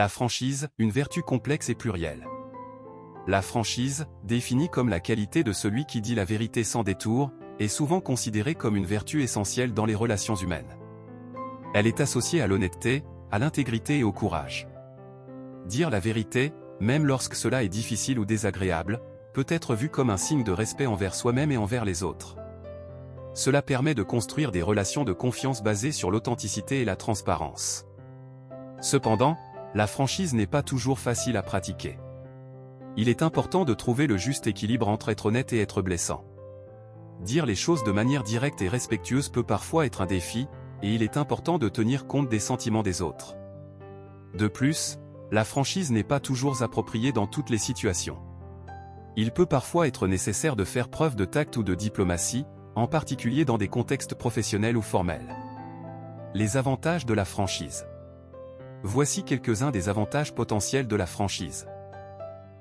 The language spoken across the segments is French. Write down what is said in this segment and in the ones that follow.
La franchise, une vertu complexe et plurielle. La franchise, définie comme la qualité de celui qui dit la vérité sans détour, est souvent considérée comme une vertu essentielle dans les relations humaines. Elle est associée à l'honnêteté, à l'intégrité et au courage. Dire la vérité, même lorsque cela est difficile ou désagréable, peut être vu comme un signe de respect envers soi-même et envers les autres. Cela permet de construire des relations de confiance basées sur l'authenticité et la transparence. Cependant, la franchise n'est pas toujours facile à pratiquer. Il est important de trouver le juste équilibre entre être honnête et être blessant. Dire les choses de manière directe et respectueuse peut parfois être un défi, et il est important de tenir compte des sentiments des autres. De plus, la franchise n'est pas toujours appropriée dans toutes les situations. Il peut parfois être nécessaire de faire preuve de tact ou de diplomatie, en particulier dans des contextes professionnels ou formels. Les avantages de la franchise. Voici quelques-uns des avantages potentiels de la franchise.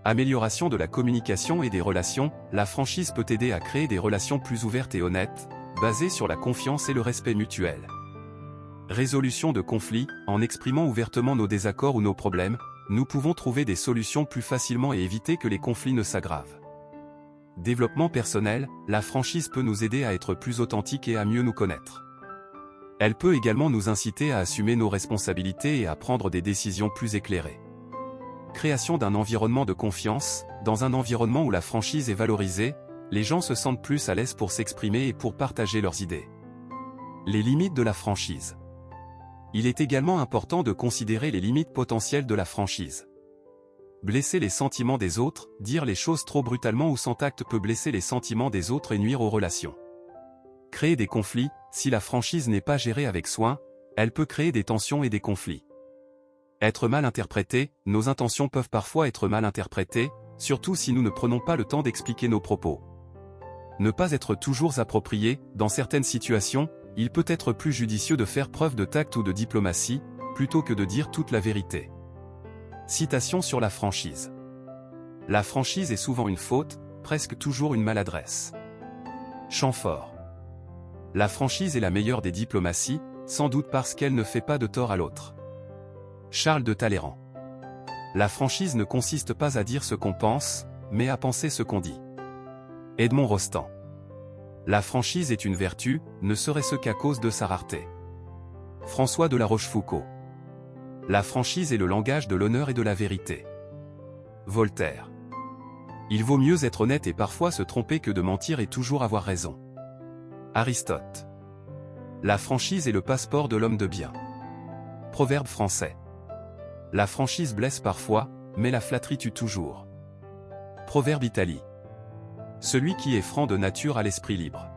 Amélioration de la communication et des relations, la franchise peut aider à créer des relations plus ouvertes et honnêtes, basées sur la confiance et le respect mutuel. Résolution de conflits, en exprimant ouvertement nos désaccords ou nos problèmes, nous pouvons trouver des solutions plus facilement et éviter que les conflits ne s'aggravent. Développement personnel, la franchise peut nous aider à être plus authentiques et à mieux nous connaître. Elle peut également nous inciter à assumer nos responsabilités et à prendre des décisions plus éclairées. Création d'un environnement de confiance, dans un environnement où la franchise est valorisée, les gens se sentent plus à l'aise pour s'exprimer et pour partager leurs idées. Les limites de la franchise. Il est également important de considérer les limites potentielles de la franchise. Blesser les sentiments des autres, dire les choses trop brutalement ou sans tact peut blesser les sentiments des autres et nuire aux relations. Créer des conflits, si la franchise n'est pas gérée avec soin, elle peut créer des tensions et des conflits. Être mal interprété, nos intentions peuvent parfois être mal interprétées, surtout si nous ne prenons pas le temps d'expliquer nos propos. Ne pas être toujours approprié, dans certaines situations, il peut être plus judicieux de faire preuve de tact ou de diplomatie, plutôt que de dire toute la vérité. Citation sur la franchise. La franchise est souvent une faute, presque toujours une maladresse. Champ fort. La franchise est la meilleure des diplomaties, sans doute parce qu'elle ne fait pas de tort à l'autre. Charles de Talleyrand. La franchise ne consiste pas à dire ce qu'on pense, mais à penser ce qu'on dit. Edmond Rostand. La franchise est une vertu, ne serait-ce qu'à cause de sa rareté. François de La Rochefoucauld. La franchise est le langage de l'honneur et de la vérité. Voltaire. Il vaut mieux être honnête et parfois se tromper que de mentir et toujours avoir raison. Aristote. La franchise est le passeport de l'homme de bien. Proverbe français. La franchise blesse parfois, mais la flatterie tue toujours. Proverbe italien. Celui qui est franc de nature a l'esprit libre.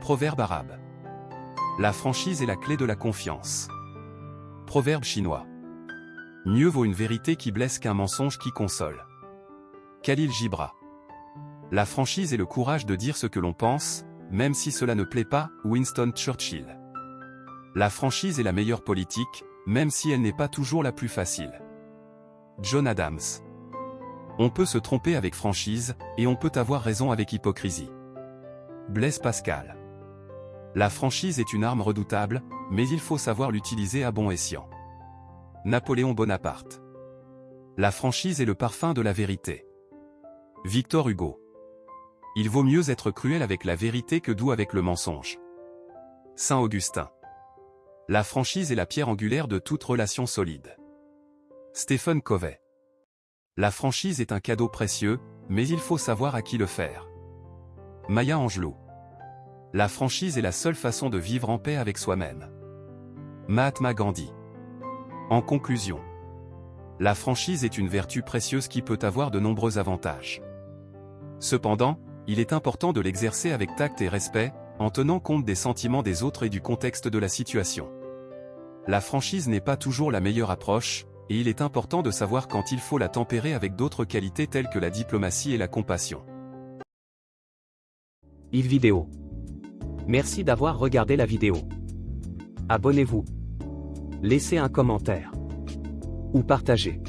Proverbe arabe. La franchise est la clé de la confiance. Proverbe chinois. Mieux vaut une vérité qui blesse qu'un mensonge qui console. Khalil Gibran. La franchise est le courage de dire ce que l'on pense, même si cela ne plaît pas, Winston Churchill. La franchise est la meilleure politique, même si elle n'est pas toujours la plus facile. John Adams. On peut se tromper avec franchise, et on peut avoir raison avec hypocrisie. Blaise Pascal. La franchise est une arme redoutable, mais il faut savoir l'utiliser à bon escient. Napoléon Bonaparte. La franchise est le parfum de la vérité. Victor Hugo. Il vaut mieux être cruel avec la vérité que doux avec le mensonge. Saint Augustin. La franchise est la pierre angulaire de toute relation solide. Stephen Covey. La franchise est un cadeau précieux, mais il faut savoir à qui le faire. Maya Angelou. La franchise est la seule façon de vivre en paix avec soi-même. Mahatma Gandhi. En conclusion, la franchise est une vertu précieuse qui peut avoir de nombreux avantages. Cependant, il est important de l'exercer avec tact et respect, en tenant compte des sentiments des autres et du contexte de la situation. La franchise n'est pas toujours la meilleure approche, et il est important de savoir quand il faut la tempérer avec d'autres qualités telles que la diplomatie et la compassion. Vidéo. Merci d'avoir regardé la vidéo. Abonnez-vous. Laissez un commentaire. Ou partagez.